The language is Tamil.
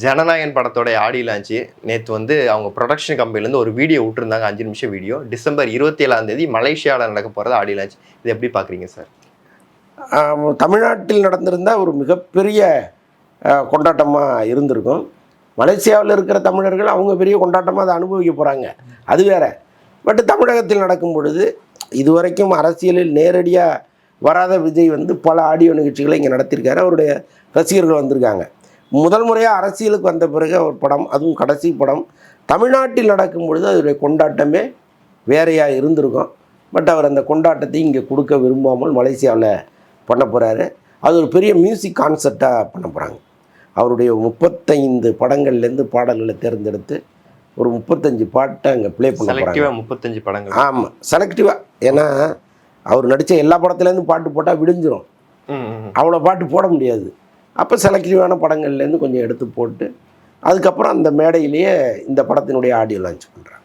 ஜனநாயகன் படத்தோட ஆடி லான்ச்சு நேற்று வந்து அவங்க ப்ரொடக்ஷன் கம்பெனிலேருந்து ஒரு வீடியோ விட்டுருந்தாங்க, 5 நிமிஷம் வீடியோ. டிசம்பர் 27ஆம் தேதி மலேசியாவில் நடக்க போகிறது ஆடி லான்ச். இது எப்படி பார்க்குறீங்க சார்? தமிழ்நாட்டில் நடந்திருந்தால் ஒரு மிகப்பெரிய கொண்டாட்டமாக இருந்திருக்கும். மலேசியாவில் இருக்கிற தமிழர்கள் அவங்க பெரிய கொண்டாட்டமாக அதை அனுபவிக்க போகிறாங்க, அது வேற. பட் தமிழகத்தில் நடக்கும் பொழுது இதுவரைக்கும் அரசியலில் நேரடியாக வராத விஜய் வந்து பல ஆடியோ நிகழ்ச்சிகளை இங்கே நடத்தியிருக்காரு. அவருடைய ரசிகர்கள் வந்திருக்காங்க. முதல் முறையாக அரசியலுக்கு வந்த பிறகு அவர் படம், அதுவும் கடைசி படம் தமிழ்நாட்டில் நடக்கும் பொழுது அதனுடைய கொண்டாட்டமே வேறையாக இருந்திருக்கும். பட் அவர் அந்த கொண்டாட்டத்தை இங்கே கொடுக்க விரும்பாமல் மலேசியாவில் பண்ண போகிறாரு. அது ஒரு பெரிய மியூசிக் கான்சர்ட்டாக பண்ண போகிறாங்க. அவருடைய 35 படங்கள்லேருந்து பாடல்களை தேர்ந்தெடுத்து ஒரு 35 பாட்டை அங்கே ப்ளே பண்ண போகிறாங்க. 35 படங்கள். ஆமாம், செலக்டிவாக. ஏன்னா அவர் நடித்த எல்லா படத்துலேருந்து பாட்டு போட்டால் விடிஞ்சிரும், அவ்வளோ பாட்டு போட முடியாது. அப்போ செலக்டிவான படங்கள்லேருந்து கொஞ்சம் எடுத்து போட்டு அதுக்கப்புறம் அந்த மேடையிலேயே இந்த படத்தினுடைய ஆடியோ லான்ச் பண்ணுறாங்க.